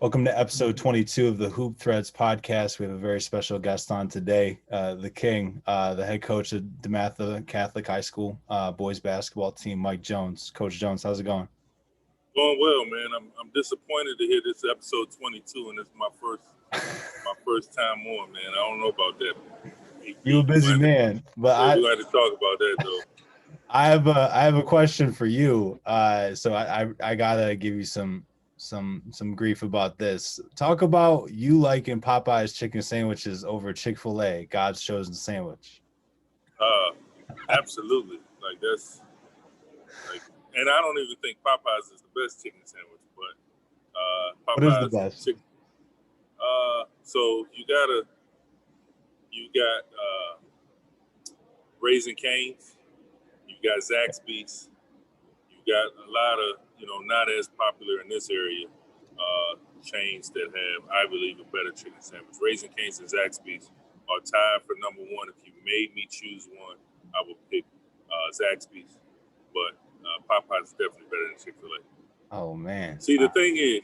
Welcome to episode 22 of the Hoop Threads podcast. We have a very special guest on today, the King, the head coach of DeMatha Catholic High School boys basketball team, Mike Jones. Coach Jones, how's it going? Going well, man. I'm disappointed to hear this episode 22, and it's my first time on, man. I don't know about that. You a busy man, but We're going to talk about that though. I have a question for you. So I gotta give you some grief about this. Talk about you liking Popeye's chicken sandwiches over Chick-fil-A, God's chosen sandwich. Absolutely. And I don't even think Popeyes is the best chicken sandwich, but What is the Popeyes best? chicken. So you got Raising Cane's, you got Zaxby's, you got a lot of not as popular in this area chains that have, I believe, a better chicken sandwich. Raising Cane's and Zaxby's are tied for number one. If you made me choose one, I would pick Zaxby's, but Popeyes is definitely better than Chick-fil-A. Oh man! See, the thing is,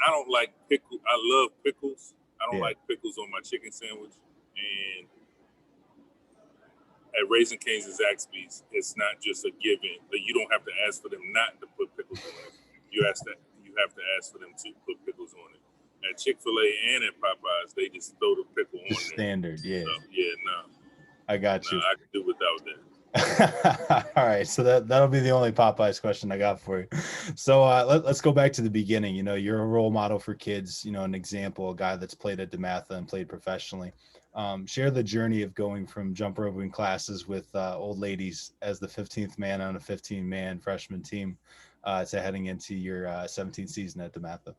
I don't like pickles. I love pickles. I don't Yeah. like pickles on my chicken sandwich. And at Raising Cane's and Zaxby's, it's not just a given that you don't have to ask for them not to put pickles on it. You have to ask for them to put pickles on it. At Chick-fil-A and at Popeyes, they just throw the pickle on there. Standard, yeah. So, no. I got you. I can do without that. All right, so that'll be the only Popeyes question I got for you. So let's go back to the beginning. You're a role model for kids. An example, a guy that's played at DeMatha and played professionally. Share the journey of going from jump roping classes with old ladies as the 15th man on a 15-man freshman team to heading into your 17th season at DeMatha.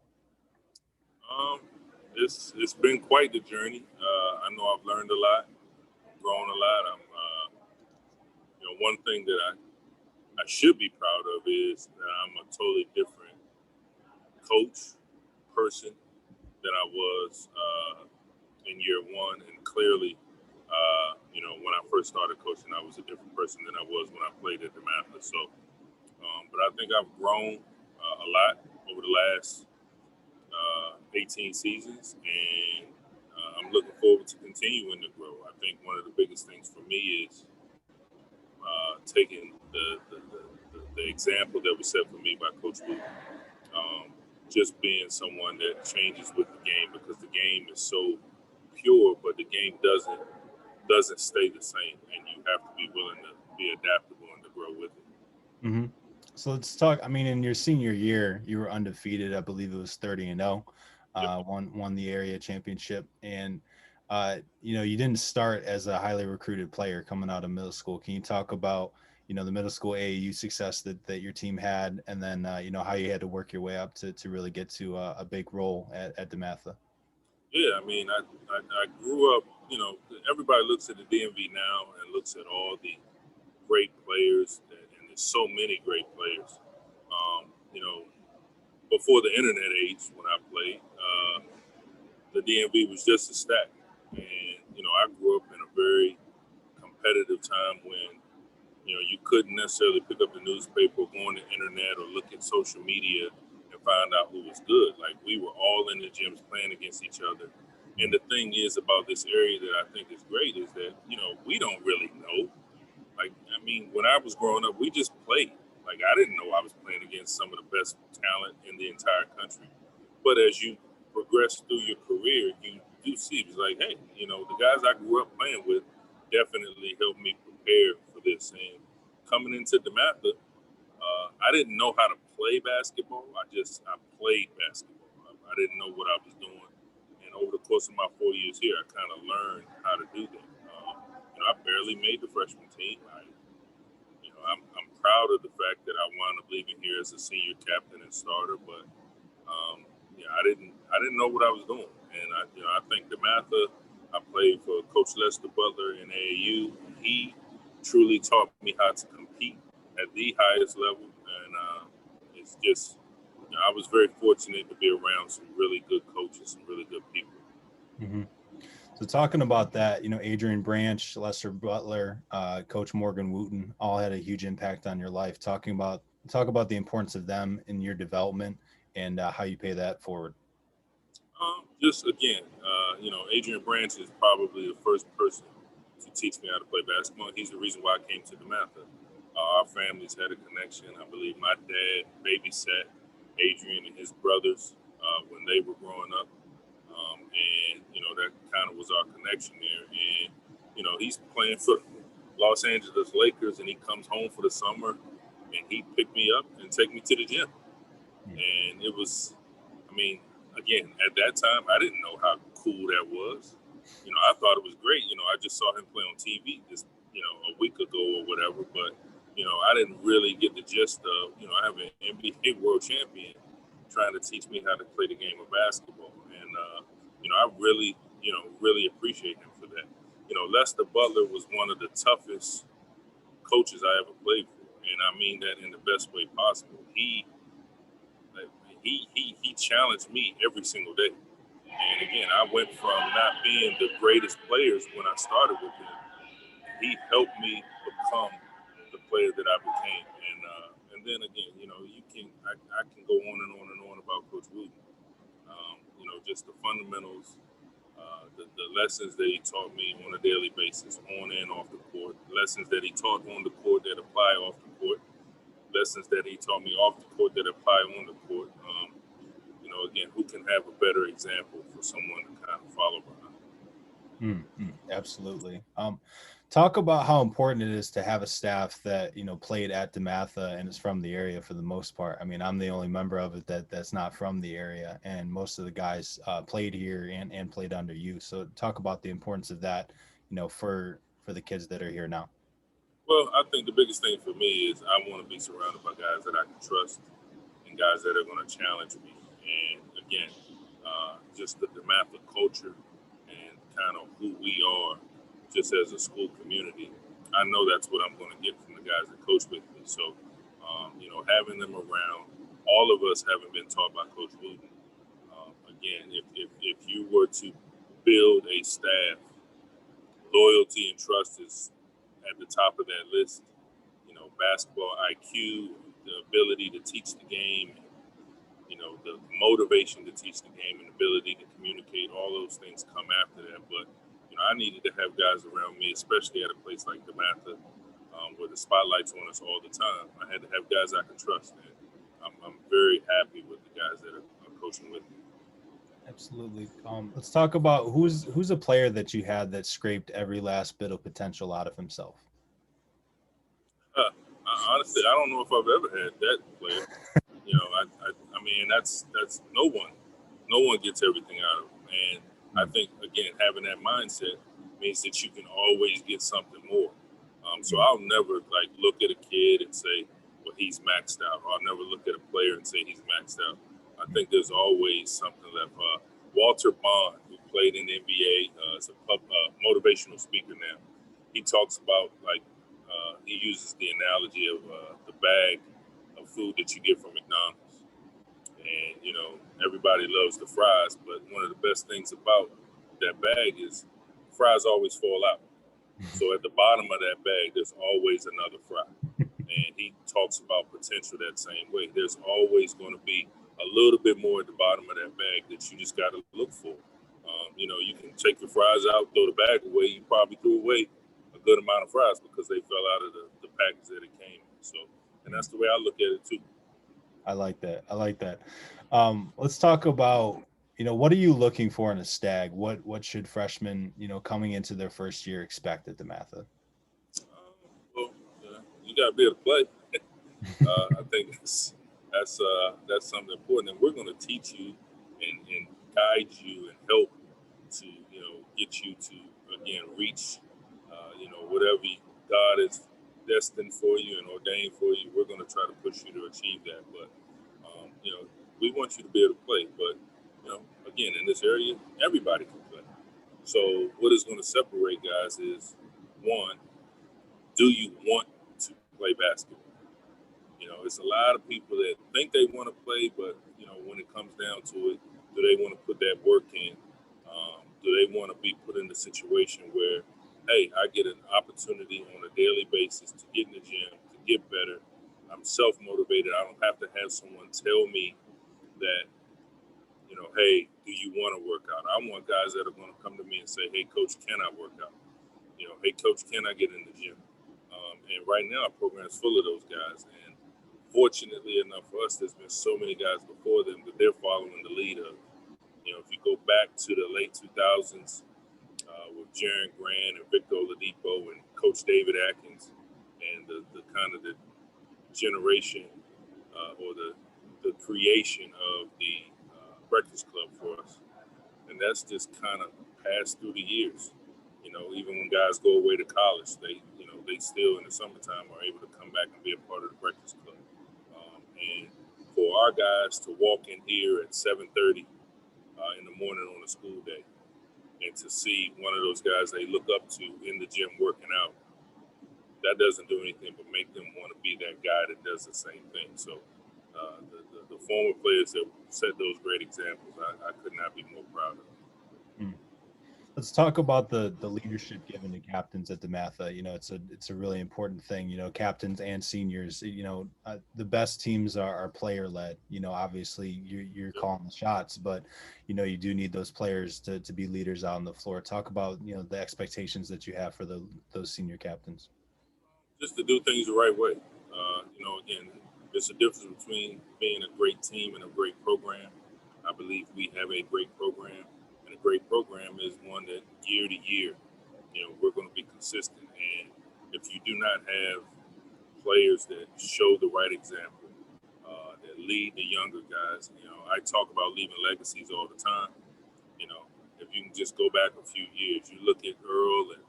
It's been quite the journey. I know I've learned a lot, grown a lot. One thing that I should be proud of is that I'm a totally different coach, person than I was in year one. And clearly, when I first started coaching, I was a different person than I was when I played at DeMatha. So, but I think I've grown a lot over the last 18 seasons, and I'm looking forward to continuing to grow. I think one of the biggest things for me is taking the example that was set for me by Coach Luke, just being someone that changes with the game, because the game is so pure, but the game doesn't stay the same, and you have to be willing to be adaptable and to grow with it. Mm-hmm. So let's talk. I mean, in your senior year, you were undefeated. I believe it was 30-0. Yep. Won the area championship, and you didn't start as a highly recruited player coming out of middle school. Can you talk about the middle school AAU success that your team had, and then how you had to work your way up to really get to a big role at DeMatha? Yeah, I mean, I grew up. Everybody looks at the DMV now and looks at all the great players, and there's so many great players. Before the internet age, when I played, the DMV was just a stat. And, I grew up in a very competitive time when, you couldn't necessarily pick up the newspaper, go on the internet, or look at social media and find out who was good. Like, we were all in the gyms playing against each other. And the thing is about this area that I think is great is that, we don't really know. Like, I mean, when I was growing up, we just played. Like, I didn't know I was playing against some of the best talent in the entire country. But as you progress through your career, you do see it's like, hey, the guys I grew up playing with definitely helped me prepare for this. And coming into DeMatha, I didn't know how to play basketball. I played basketball. I didn't know what I was doing. And over the course of my 4 years here, I kind of learned how to do that. I barely made the freshman team. I'm proud of the fact that I wound up leaving here as a senior captain and starter, but I didn't know what I was doing. And I think DeMatha, I played for Coach Lester Butler in AAU. He truly taught me how to compete at the highest level, and it's just I was very fortunate to be around some really good coaches, some really good people. Mm-hmm. So talking about that, Adrian Branch, Lester Butler, Coach Morgan Wooten, all had a huge impact on your life. Talk about the importance of them in your development and how you pay that forward. Just again, Adrian Branch is probably the first person to teach me how to play basketball. He's the reason why I came to DeMatha. Our families had a connection. I believe my dad babysat Adrian and his brothers when they were growing up. And that kind of was our connection there. And, he's playing for Los Angeles Lakers, and he comes home for the summer, and he picked me up and take me to the gym. And it was, again, at that time, I didn't know how cool that was. I thought it was great. I just saw him play on TV just, a week ago or whatever. But, I didn't really get the gist of, I have an NBA world champion trying to teach me how to play the game of basketball. And, I really, really appreciate him for that. Lester Butler was one of the toughest coaches I ever played for. And I mean that in the best way possible. He challenged me every single day. And again, I went from not being the greatest players when I started with him. He helped me become the player that I became. And then again, I can go on and on and on about Coach Wooten. Just the fundamentals, the lessons that he taught me on a daily basis, on and off the court, lessons that he taught on the court that apply off the court, lessons that he taught me off the court that apply on the court. Again, who can have a better example for someone to kind of follow behind? Absolutely. Talk about how important it is to have a staff that, played at DeMatha and is from the area for the most part. I'm the only member of it that's not from the area, and most of the guys played here and played under you. So talk about the importance of that, for the kids that are here now. Well, I think the biggest thing for me is I want to be surrounded by guys that I can trust and guys that are going to challenge me. And again, just the DeMatha culture and kind of who we are just as a school community. I know that's what I'm going to get from the guys that coach with me. So, having them around, all of us haven't been taught by Coach Wooten. Again, if you were to build a staff, loyalty and trust is at the top of that list. Basketball IQ, the ability to teach the game, the motivation to teach the game and ability to communicate, all those things come after that. But, I needed to have guys around me, especially at a place like DeMatha, where the spotlight's on us all the time. I had to have guys I could trust. And I'm very happy with the guys that are coaching with me. Absolutely. Let's talk about who's a player that you had that scraped every last bit of potential out of himself. Honestly, I don't know if I've ever had that player. That's no one. No one gets everything out of them. And I think, again, having that mindset means that you can always get something more. So I'll never look at a kid and say, well, he's maxed out. Or I'll never look at a player and say he's maxed out. I think there's always something left. Walter Bond, who played in the NBA, is a motivational speaker now. He talks about he uses the analogy of the bag of food that you get from McDonald's. And, everybody loves the fries, but one of the best things about that bag is fries always fall out. So at the bottom of that bag, there's always another fry. And he talks about potential that same way. There's always going to be a little bit more at the bottom of that bag that you just got to look for. You can take your fries out, throw the bag away. You probably threw away a good amount of fries because they fell out of the package that it came in. So, and that's the way I look at it too. I like that. Let's talk about, what are you looking for in a Stag? What should freshmen, coming into their first year expect at DeMatha? You got to be able to play. I think that's something important, and we're going to teach you and guide you and help to get you to again reach whatever God is destined for you and ordained for you. We're going to try to push you to achieve that, but we want you to be able to play. But again, in this area, everybody can play. So what is going to separate guys is, one, do you want to play basketball? It's a lot of people that think they want to play, but when it comes down to it, do they want to put that work in? Do they want to be put in the situation where, hey, I get an opportunity on a daily basis to get in the gym, to get better. I'm self-motivated. I don't have to have someone tell me that, hey, do you want to work out? I want guys that are going to come to me and say, hey, coach, can I work out? Hey, coach, can I get in the gym? And right now, our program is full of those guys. And fortunately enough for us, there's been so many guys before them that they're following the lead of. If you go back to the late 2000s with Jaron Grant and Victor Oladipo and Coach David Atkins, and the kind of the generation or the creation of the Breakfast Club for us. And that's just kind of passed through the years. Even when guys go away to college, they still in the summertime are able to come back and be a part of the Breakfast Club. And for our guys to walk in here at 7:30 in the morning on a school day and to see one of those guys they look up to in the gym working out, that doesn't do anything but make them want to be that guy that does the same thing. So the former players that set those great examples, I could not be more proud of. Let's talk about the leadership given to captains at DeMatha. It's a really important thing. Captains and seniors. The best teams are player led. Obviously you're calling the shots, but you do need those players to be leaders out on the floor. Talk about the expectations that you have for those senior captains. Just to do things the right way. Again, there's a difference between being a great team and a great program. I believe we have a great program. And a great program is one that year to year, we're going to be consistent. And if you do not have players that show the right example, that lead the younger guys, I talk about leaving legacies all the time. If you can just go back a few years, you look at Earl and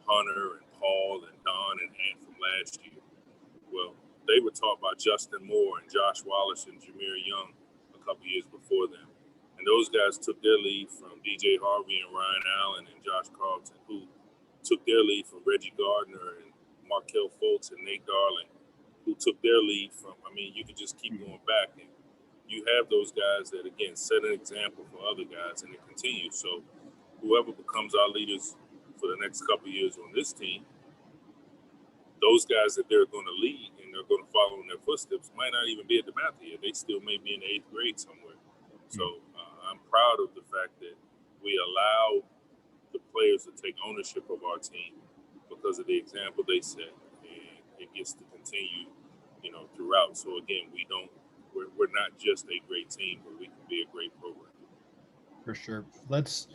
Hunter and Paul and Don and Ant from last year. Well, they were taught by Justin Moore and Josh Wallace and Jameer Young a couple years before them. And those guys took their lead from DJ Harvey and Ryan Allen and Josh Carlton, who took their lead from Reggie Gardner and Markelle Fultz and Nate Darling, who took their lead from, you could just keep going back. And you have those guys that, again, set an example for other guys, and it continues. So whoever becomes our leaders for the next couple of years on this team, those guys that they're going to lead and they're going to follow in their footsteps might not even be at DeMatha yet. They still may be in the 8th grade somewhere. So I'm proud of the fact that we allow the players to take ownership of our team because of the example they set, and it gets to continue, throughout. So again, we're not just a great team, but we can be a great program. For sure. Let's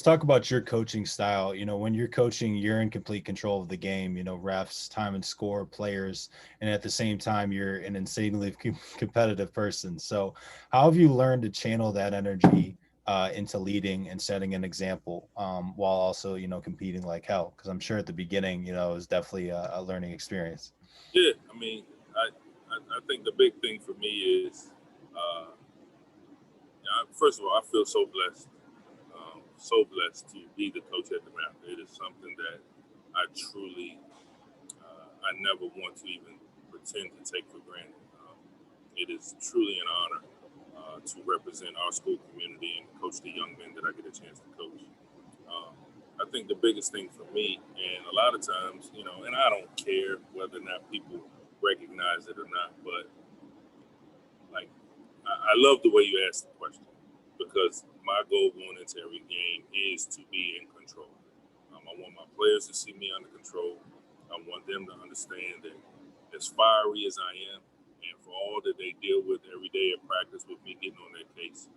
talk about your coaching style. When you're coaching, you're in complete control of the game, refs, time and score, players, and at the same time, you're an insanely competitive person. So how have you learned to channel that energy into leading and setting an example while also, competing like hell? Because I'm sure at the beginning, it was definitely a learning experience. Yeah. I think the big thing for me is, first of all, I feel so blessed to be the coach at DeMatha. It is something that I truly, I never want to even pretend to take for granted. It is truly an honor to represent our school community and coach the young men that I get a chance to coach. I think the biggest thing for me, and a lot of times, and I don't care whether or not people recognize it or not, but I love the way you asked the question, because my goal going into every game is to be in control. I want my players to see me under control. I want them to understand that as fiery as I am, and for all that they deal with every day at practice with me getting on their case,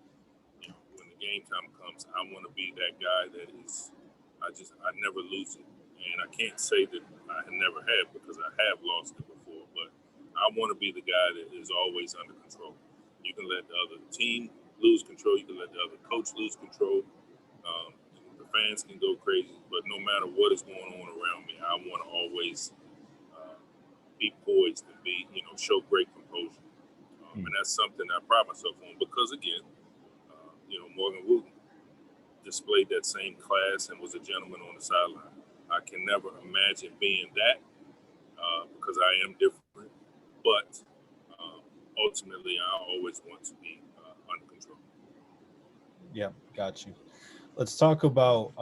when the game time comes, I want to be that guy that is, I never lose it. And I can't say that I never have, because I have lost it before, but I want to be the guy that is always under control. You can let the other team lose control. You can let the other coach lose control. The fans can go crazy, but no matter what is going on around me, I want to always be poised and show great composure. And that's something I pride myself on, because again, Morgan Wooten displayed that same class and was a gentleman on the sideline. I can never imagine being that because I am different, but ultimately, I always want to be under control. Yeah, got you. Let's talk about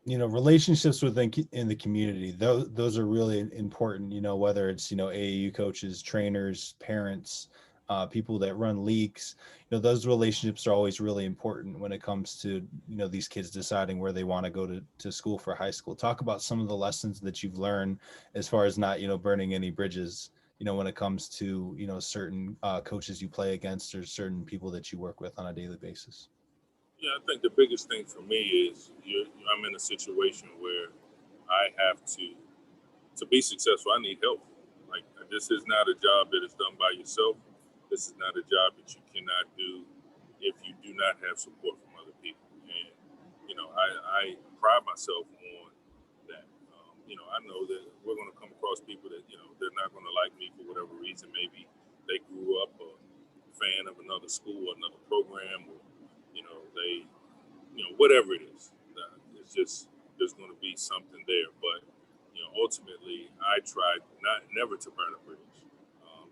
relationships in the community. Those are really important. Whether it's AAU coaches, trainers, parents, people that run leagues. Those relationships are always really important when it comes to, these kids deciding where they want to go to school for high school. Talk about some of the lessons that you've learned as far as not, burning any bridges, when it comes to, certain coaches you play against or certain people that you work with on a daily basis. Yeah, I think the biggest thing for me is I'm in a situation where I have to be successful. I need help. Like, this is not a job that is done by yourself. This is not a job that you cannot do if you do not have support from other people. And I pride myself on that. I know that we're going to come across people that they're not going to like me for whatever reason. Maybe they grew up a fan of another school or another program, or they whatever it is. It's just there's going to be something there, but ultimately, I try never to burn a bridge.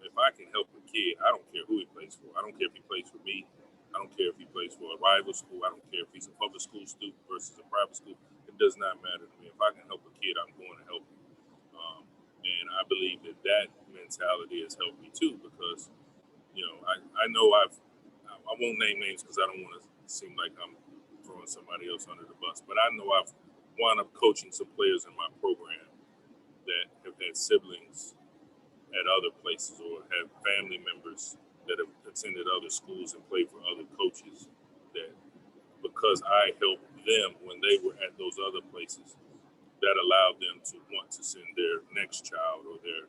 If I can help a kid, I don't care who he plays for. I don't care if he plays for me. I don't care if he plays for a rival school. I don't care if he's a public school student versus a private school. It does not matter to me. If I can help a kid, I'm going to help him. And I believe that mentality has helped me too, because I know I won't name names because I don't want to seem like I'm throwing somebody else under the bus, but I know I've wound up coaching some players in my program that have had siblings at other places or have family members that have attended other schools and played for other coaches, that because I helped them when they were at those other places, that allowed them to want to send their next child or their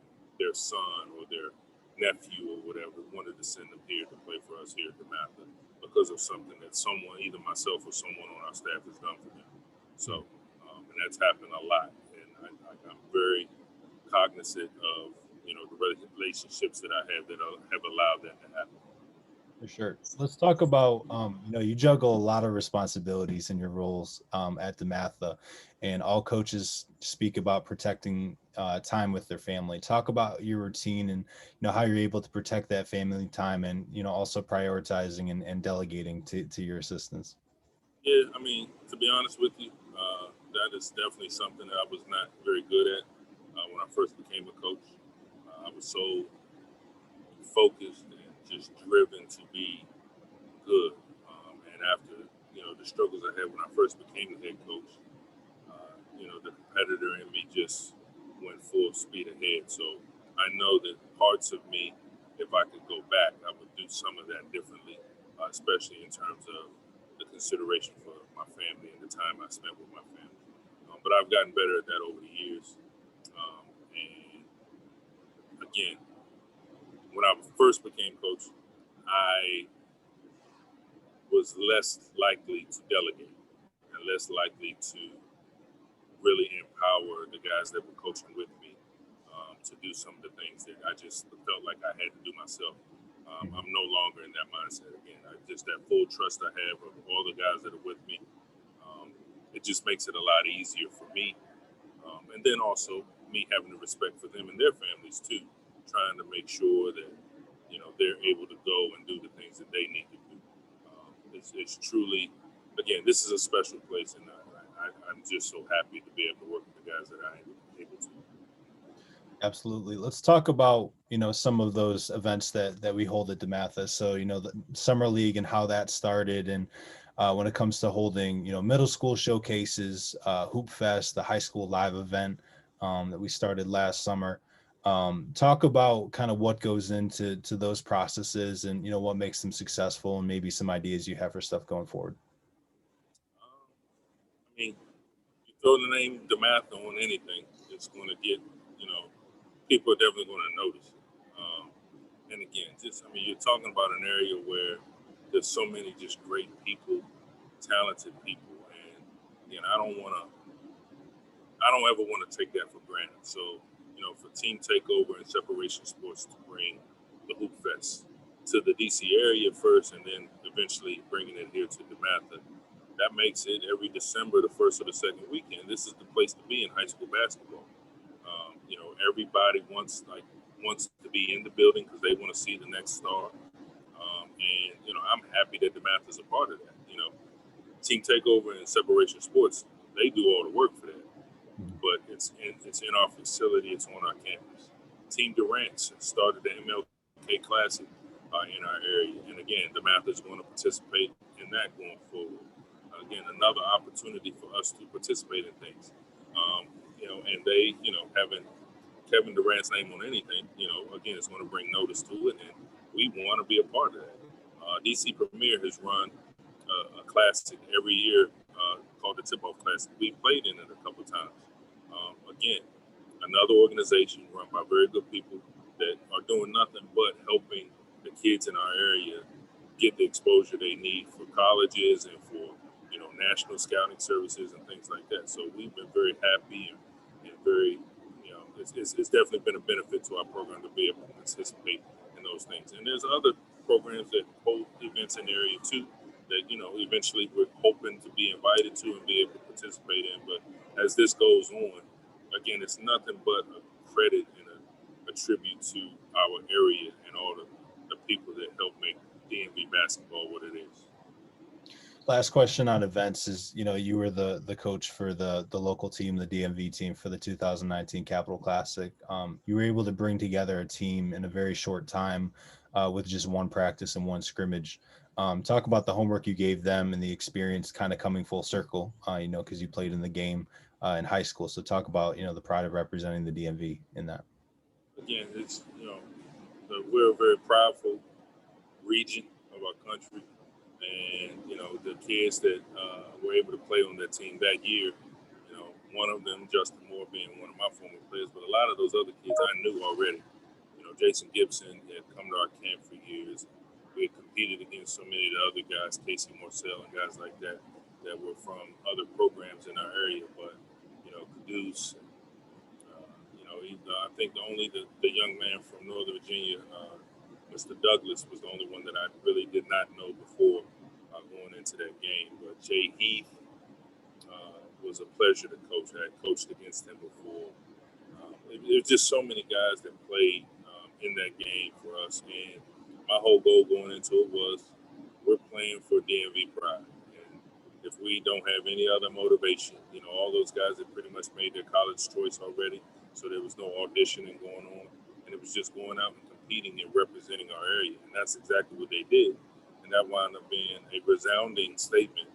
son or their nephew or whatever, wanted to send them here to play for us here at DeMatha because of something that someone, either myself or someone on our staff, has done for them. So, and that's happened a lot. And I'm very cognizant of the relationships that I have that have allowed that to happen. For sure. Let's talk about, you juggle a lot of responsibilities in your roles at DeMatha, and all coaches speak about protecting time with their family. Talk about your routine and, how you're able to protect that family time and, also prioritizing and delegating to your assistants. Yeah, I mean, to be honest with you, that is definitely something that I was not very good at when I first became a coach. I was so focused and just driven to be good. And after the struggles I had when I first became the head coach, the competitor in me just went full speed ahead. So I know that parts of me, if I could go back, I would do some of that differently, especially in terms of the consideration for my family and the time I spent with my family. But I've gotten better at that over the years. And again, when I first became coach, I was less likely to delegate and less likely to really empower the guys that were coaching with me to do some of the things that I just felt like I had to do myself. I'm no longer in that mindset again. Just that full trust I have of all the guys that are with me. It just makes it a lot easier for me. And then also me having the respect for them and their families too, trying to make sure that, they're able to go and do the things that they need to do. It's truly, again, this is a special place, and I'm just so happy to be able to work with the guys that I am able to. Absolutely. Let's talk about, some of those events that we hold at DeMatha. So, the summer league and how that started. And when it comes to holding, middle school showcases, Hoop Fest, the high school live event that we started last summer. Talk about kind of what goes into those processes and, what makes them successful and maybe some ideas you have for stuff going forward. I mean, you throw the name DeMatha on anything, it's going to get, people are definitely going to notice. And again, you're talking about an area where there's so many just great people, talented people, and again, I don't ever want to take that for granted. So, for Team Takeover and Separation Sports to bring the Hoop Fest to the DC area first, and then eventually bringing it here to DeMatha, that makes it every December, the first or the second weekend. This is the place to be in high school basketball. Everybody wants to be in the building because they want to see the next star. And I'm happy that DeMatha is a part of that. Team Takeover and Separation Sports, they do all the work for that. But it's in our facility. It's on our campus. Team Durant started the MLK Classic in our area. And again, DeMatha is going to participate in that going forward. Again, another opportunity for us to participate in things. And they, having Kevin Durant's name on anything, again, it's going to bring notice to it, and we want to be a part of that. DC Premier has run a classic every year called the Tip-Off Classic. We played in it a couple times. Again, another organization run by very good people that are doing nothing but helping the kids in our area get the exposure they need for colleges and for national scouting services and things like that. So we've been very happy and very, it's definitely been a benefit to our program to be able to participate in those things. And there's other programs that hold events in the area too that, eventually we're hoping to be invited to and be able to participate in. But as this goes on, again, it's nothing but a credit and a tribute to our area and all the people that help make DMV basketball what it is. Last question on events is, you were the coach for the local team, the DMV team for the 2019 Capital Classic. You were able to bring together a team in a very short time with just one practice and one scrimmage. Talk about the homework you gave them and the experience kind of coming full circle, because you played in the game in high school. So talk about, the pride of representing the DMV in that. Again, it's, we're a very prideful region of our country. And, the kids that were able to play on that team that year, one of them, Justin Moore, being one of my former players, but a lot of those other kids I knew already. Jason Gibson had come to our camp for years. We had competed against so many of the other guys, Casey Morcell and guys like that were from other programs in our area. But, Caduce, I think the young man from Northern Virginia, Mr. Douglas, was the only one that I really did not know before going into that game. But Jay Heath was a pleasure to coach. I had coached against him before. There's just so many guys that played in that game for us. And my whole goal going into it was we're playing for DMV pride. And if we don't have any other motivation, all those guys had pretty much made their college choice already. So there was no auditioning going on. And it was just going out and competing and representing our area. And that's exactly what they did. And that wound up being a resounding statement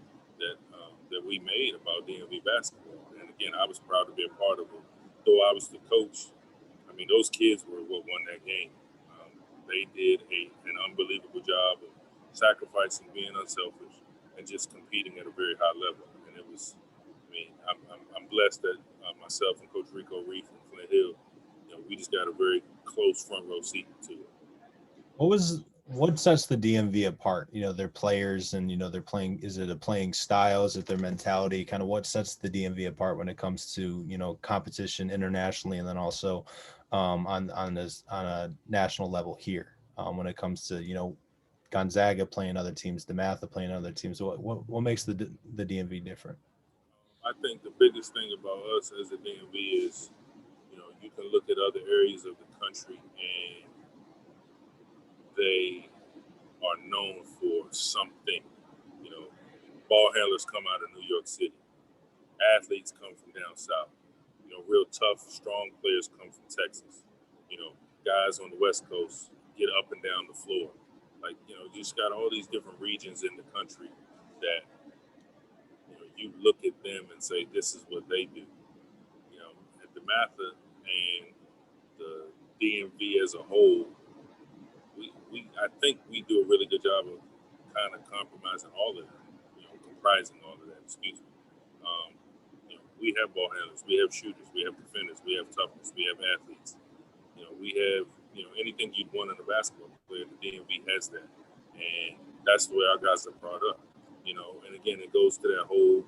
that we made about DMV basketball. And again, I was proud to be a part of it. Though I was the coach, those kids were what won that game. They did an unbelievable job of sacrificing, being unselfish, and just competing at a very high level. And it was, I'm blessed that myself and Coach Rico Reed from Flint Hill, we just got a very close front row seat to it. What sets the DMV apart? Their players and, they're playing, is it a playing style? Is it their mentality? Kind of what sets the DMV apart when it comes to, competition internationally, and then also on a national level here when it comes to, Gonzaga playing other teams, DeMatha playing other teams. What makes the DMV different? I think the biggest thing about us as a DMV is, you can look at other areas of the country and they are known for something. Ball handlers come out of New York City. Athletes come from down south. Real tough, strong players come from Texas. Guys on the West Coast get up and down the floor. You just got all these different regions in the country that, you look at them and say, this is what they do. At DeMatha and the DMV as a whole, I think we do a really good job of kind of compromising all of that, comprising all of that, excuse me. We have ball handlers, we have shooters, we have defenders, we have toughness, we have athletes. We have, anything you'd want in a basketball player, the DMV has that. And that's the way our guys are brought up, and again, it goes to that whole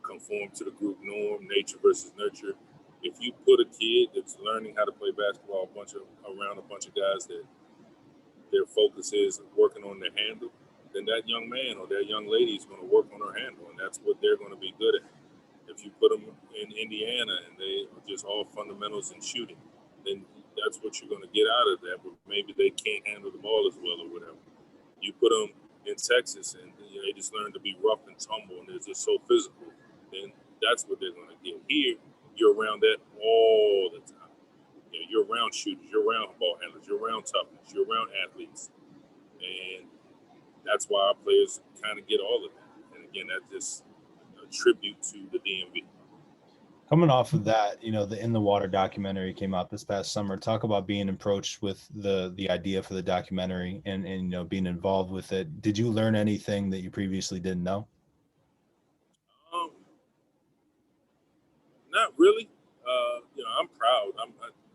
conform to the group norm, nature versus nurture. If you put a kid that's learning how to play basketball around a bunch of guys that their focus is working on their handle, then that young man or that young lady is going to work on her handle, and that's what they're going to be good at. If you put them in Indiana and they are just all fundamentals in shooting, then that's what you're going to get out of that, but maybe they can't handle the ball as well or whatever. You put them in Texas and they just learn to be rough and tumble and they're just so physical, then that's what they're going to get. Here, you're around that all the time. You're around shooters, you're around ball handlers, you're around toughness, you're around athletes. And that's why our players kind of get all of that. And again, that's just a tribute to the DMV. Coming off of that, the In the Water documentary came out this past summer. Talk about being approached with the idea for the documentary and being involved with it. Did you learn anything that you previously didn't know? Not really. I'm proud.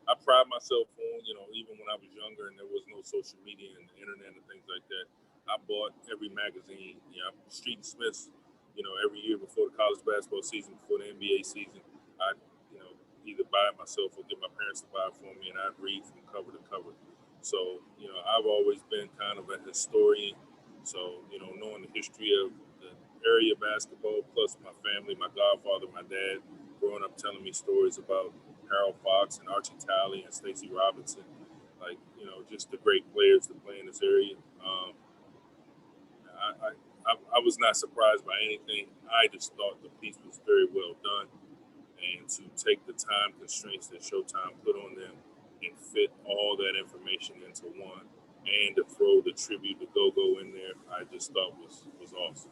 I pride myself on, even when I was younger and there was no social media and the internet and things like that, I bought every magazine, Street and Smiths, every year before the college basketball season, before the NBA season. I, either buy it myself or get my parents to buy it for me, and I'd read from cover to cover. So, I've always been kind of a historian. So, knowing the history of the area basketball, plus my family, my godfather, my dad, growing up telling me stories about Harold Fox and Archie Talley and Stacey Robinson, just the great players that play in this area. I was not surprised by anything. I just thought the piece was very well done. And to take the time constraints that Showtime put on them and fit all that information into one, and to throw the tribute to Go-Go in there, I just thought was awesome.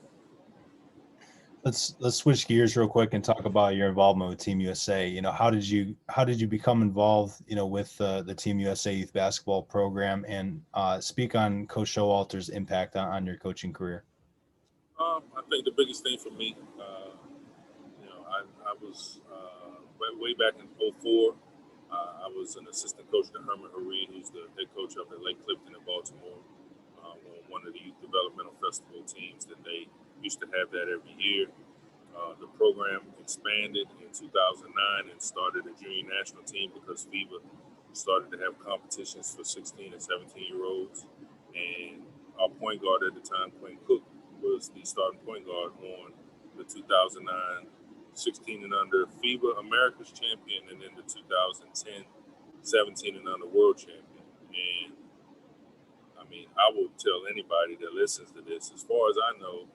Let's switch gears real quick and talk about your involvement with Team USA. How did you become involved, with the Team USA youth basketball program, and speak on Coach Showalter's impact on your coaching career? I think the biggest thing for me, I was way back in 2004. I was an assistant coach to Herman Hareed, who's the head coach up at Lake Clifton in Baltimore, on one of the youth developmental festival teams that they used to have that every year. The program expanded in 2009 and started a junior national team because FIBA started to have competitions for 16 and 17-year-olds. And our point guard at the time, Quinn Cook, was the starting point guard on the 2009 16 and under FIBA America's champion, and then the 2010 17 and under world champion. And I will tell anybody that listens to this, as far as I know,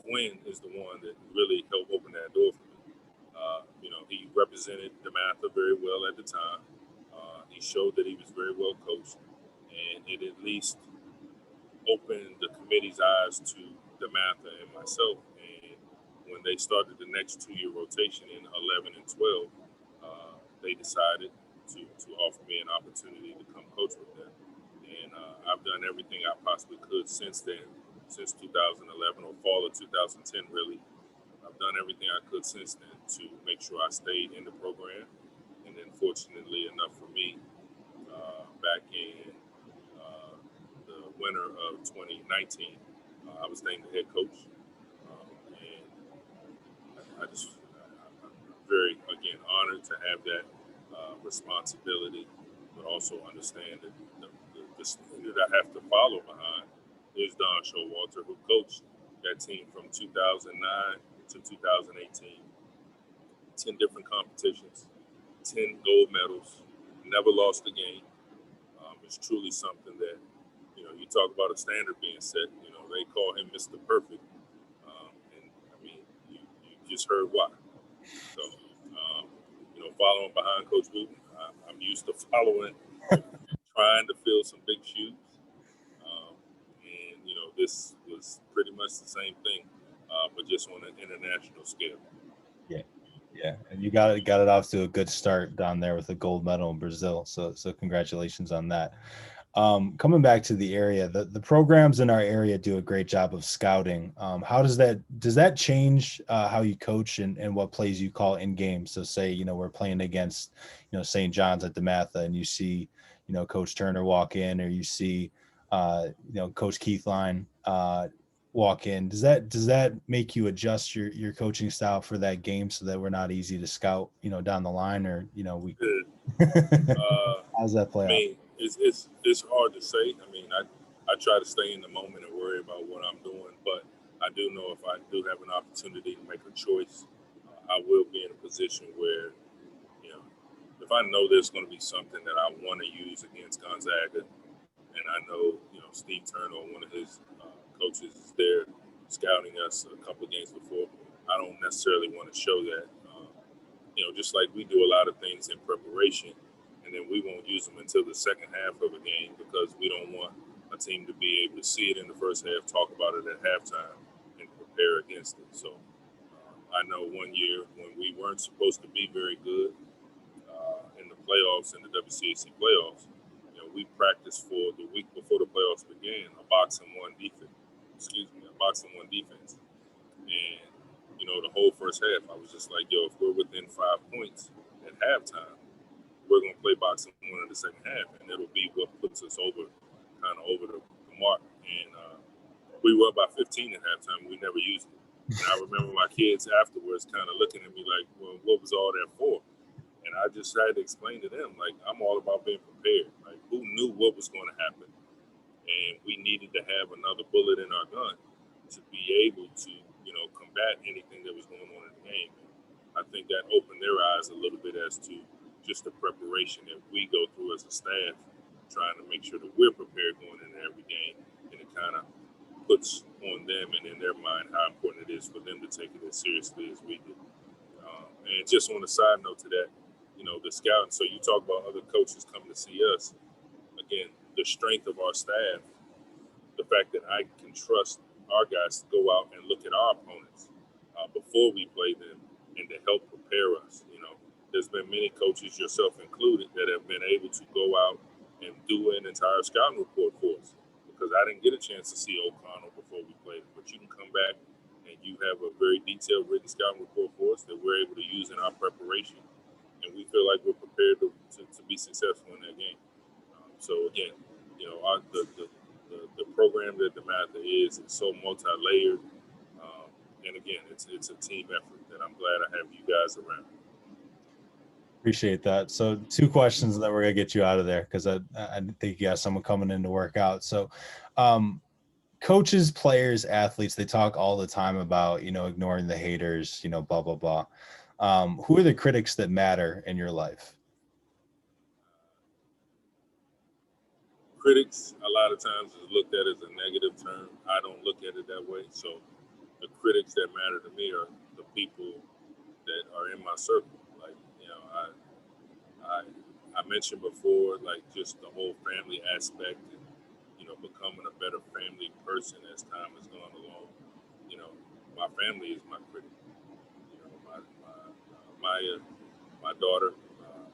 Quinn is the one that really helped open that door for me. He represented DeMatha very well at the time. He showed that he was very well coached, and it at least opened the committee's eyes to DeMatha and myself. And when they started the next 2-year rotation in 11 and 12, they decided to offer me an opportunity to come coach with them. And I've done everything I possibly could since then, since 2011 or fall of 2010, really. I've done everything I could since then to make sure I stayed in the program. And then fortunately enough for me, back in the winter of 2019, I was named the head coach. And I'm very, again, honored to have that responsibility, but also understand that the standard I have to follow behind is Don Showalter, who coached that team from 2009 to 2018. 10 different competitions, 10 gold medals, never lost a game. It's truly something that, you talk about a standard being set, they call him Mr. Perfect. You just heard why. So, following behind Coach Wooten, I'm used to following, trying to fill some big shoes. This was pretty much the same thing, but just on an international scale. Yeah, and you got it off to a good start down there with a gold medal in Brazil. So congratulations on that. Coming back to the area, the programs in our area do a great job of scouting. How does that change how you coach and what plays you call in games? So say, we're playing against, St. John's at DeMatha, and you see, Coach Turner walk in, or you see, Coach Keithline walk in. Does that make you adjust your coaching style for that game so that we're not easy to scout, down the line, or, we how's that play out? It's hard to say. I try to stay in the moment and worry about what I'm doing, but I do know if I do have an opportunity to make a choice, I will be in a position where, if I know there's going to be something that I want to use against Gonzaga, and I know, Steve Turner, one of his coaches, is there scouting us a couple of games before, I don't necessarily want to show that. Just like we do a lot of things in preparation, and then we won't use them until the second half of a game because we don't want a team to be able to see it in the first half, talk about it at halftime, and prepare against it. So I know one year when we weren't supposed to be very good in the playoffs, in the WCAC playoffs, we practiced for the week before the playoffs began a box and one defense. A box and one defense. And the whole first half, I was just like, if we're within 5 points at halftime, we're going to play box and one in the second half, and it'll be what puts us over the mark. And we were up by 15 at halftime. We never used it. And I remember my kids afterwards kind of looking at me like, well, what was all that for? And I just tried to explain to them, like, I'm all about being prepared. Like, who knew what was going to happen? And we needed to have another bullet in our gun to be able to, combat anything that was going on in the game. I think that opened their eyes a little bit as to just the preparation that we go through as a staff, trying to make sure that we're prepared going into every game. And it kind of puts on them and in their mind how important it is for them to take it as seriously as we do. And just on a side note to that, the scouting. So you talk about other coaches coming to see us. Again, the strength of our staff, the fact that I can trust our guys to go out and look at our opponents before we play them and to help prepare us. There's been many coaches, yourself included, that have been able to go out and do an entire scouting report for us, because I didn't get a chance to see O'Connell before we played him. But you can come back and you have a very detailed written scouting report for us that we're able to use in our preparation. And we feel like we're prepared to be successful in that game. So again, the program that DeMatha is so multi-layered, and again, it's a team effort that I'm glad I have you guys around. Appreciate that. So 2 questions that we're gonna get you out of there, because I think you got someone coming in to work out. So coaches, players, athletes, they talk all the time about ignoring the haters, blah blah blah. Who are the critics that matter in your life? Critics, a lot of times, is looked at as a negative term. I don't look at it that way. So the critics that matter to me are the people that are in my circle. Like, I mentioned before, like, just the whole family aspect and, becoming a better family person as time has gone along. My family is my critic. Maya, my daughter,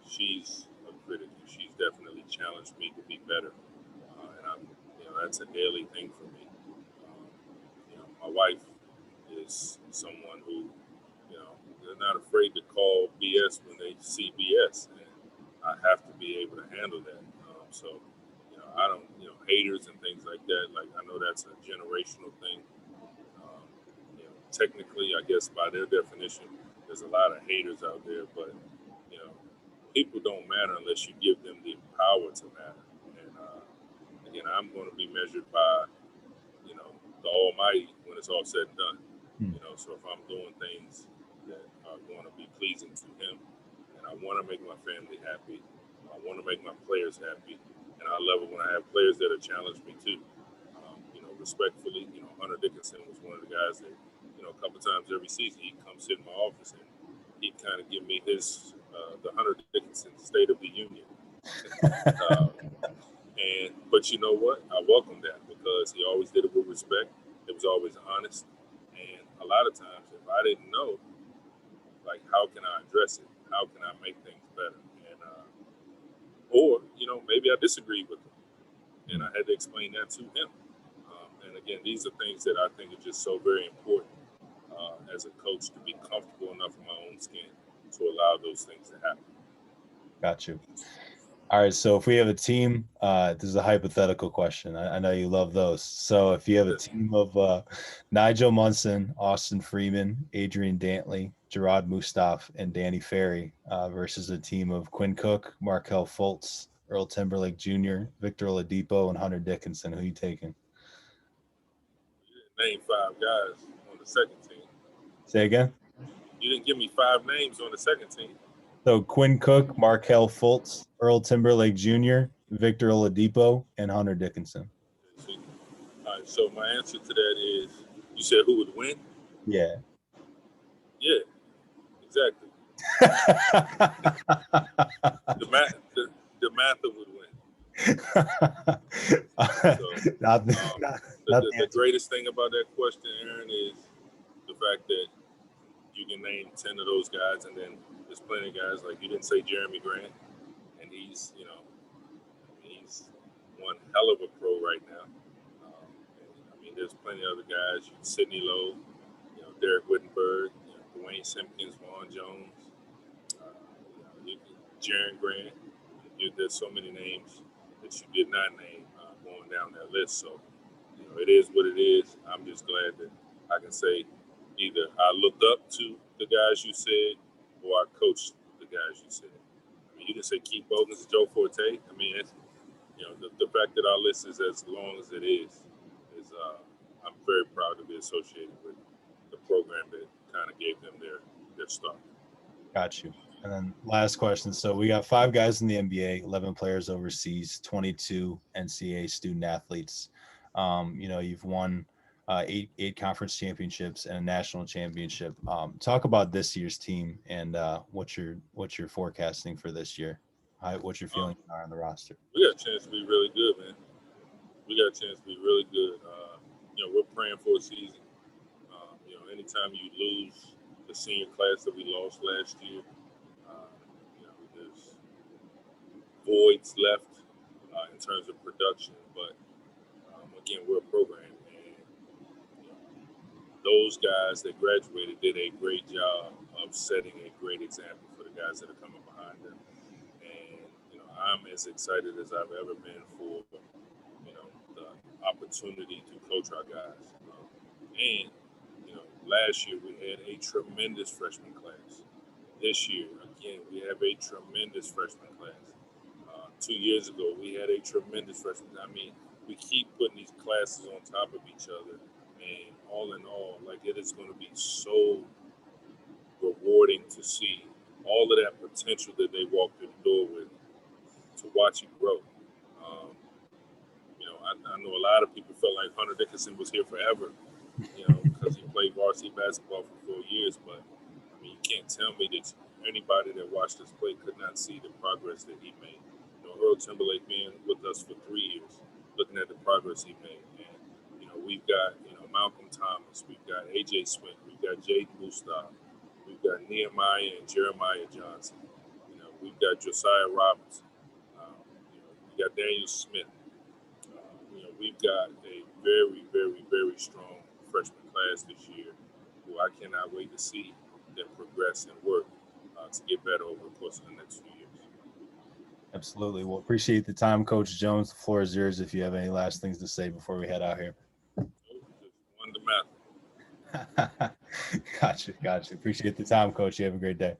she's a critic, and she's definitely challenged me to be better. And that's a daily thing for me. My wife is someone who, they're not afraid to call BS when they see BS, and I have to be able to handle that. So, I don't, haters and things like that. Like, I know that's a generational thing. Technically, I guess by their definition, there's a lot of haters out there, but people don't matter unless you give them the power to matter. And again, I'm going to be measured by the Almighty when it's all said and done. So if I'm doing things that are going to be pleasing to Him, and I want to make my family happy, I want to make my players happy, and I love it when I have players that have challenged me too. Respectfully, Hunter Dickinson was one of the guys that, a couple times every season, he'd come sit in my office and he'd kind of give me his, the Hunter Dickinson State of the Union. But you know what? I welcomed that because he always did it with respect. It was always honest. And a lot of times, if I didn't know, like, how can I address it? How can I make things better? And, or, maybe I disagreed with him. And I had to explain that to him. And again, these are things that I think are just so very important as a coach, to be comfortable enough in my own skin to allow those things to happen. Got you. All right. So if we have a team, this is a hypothetical question. I know you love those. So if you have a team of Nigel Munson, Austin Freeman, Adrian Dantley, Gerard Mustaf, and Danny Ferry versus a team of Quinn Cook, Markel Fultz, Earl Timberlake Jr., Victor Oladipo, and Hunter Dickinson, who are you taking? You didn't name 5 guys on the second team. Say again? You didn't give me 5 names on the second team. So Quinn Cook, Markel Fultz, Earl Timberlake Jr., Victor Oladipo, and Hunter Dickinson. All right, so my answer to that is, you said who would win? Yeah. Yeah, exactly. The Matha would win. So not, um, not, the, not the, the the answer. greatest thing about that question, Aaron, is the fact that you can name 10 of those guys, and then there's plenty of guys like you didn't say Jeremy Grant, and he's he's one hell of a pro right now. I mean, there's plenty of other guys. Sidney Lowe, Derek Wittenberg, Dwayne Simpkins, Vaughn Jones, Jaron Grant. There's so many names that you did not name going down that list. So, it is what it is. I'm just glad that I can say either I looked up to the guys you said or I coached the guys you said. I mean, you didn't say Keith Bogans and Joe Forte. I mean, the fact that our list is as long as it is I'm very proud to be associated with the program that kind of gave them their start. Got you. And then last question. So we got 5 guys in the NBA, 11 players overseas, 22 NCAA student athletes. You've won 8 conference championships and a national championship. Talk about this year's team and what you're forecasting for this year. What your feelings are on the roster. We got a chance to be really good, man. We got a chance to be really good. We're praying for a season. Anytime you lose the senior class that we lost last year, there's voids left in terms of production. But again, we're a program, and those guys that graduated did a great job of setting a great example for the guys that are coming behind them. And I'm as excited as I've ever been for the opportunity to coach our guys. And last year we had a tremendous freshman class. This year, again, we have a tremendous freshman class. 2 years ago, we had a tremendous freshman. I mean, we keep putting these classes on top of each other, and all in all, like, it is going to be so rewarding to see all of that potential that they walk through the door with, to watch it grow. I know a lot of people felt like Hunter Dickinson was here forever, because he played varsity basketball for 4 years. But I mean, you can't tell me that anybody that watched us play could not see the progress that he made. Earl Timberlake being with us for 3 years, looking at the progress he made. And we've got Malcolm Thomas, we've got AJ Smith, we've got Jaden Gustav, we've got Nehemiah and Jeremiah Johnson. We've got Josiah Robinson. We got Daniel Smith. We've got a very, very, very strong freshman class this year who I cannot wait to see them progress and work to get better over the course of the next few years. Absolutely. Well, appreciate the time, Coach Jones. The floor is yours if you have any last things to say before we head out here. Just won the math. Gotcha. Appreciate the time, Coach. You have a great day.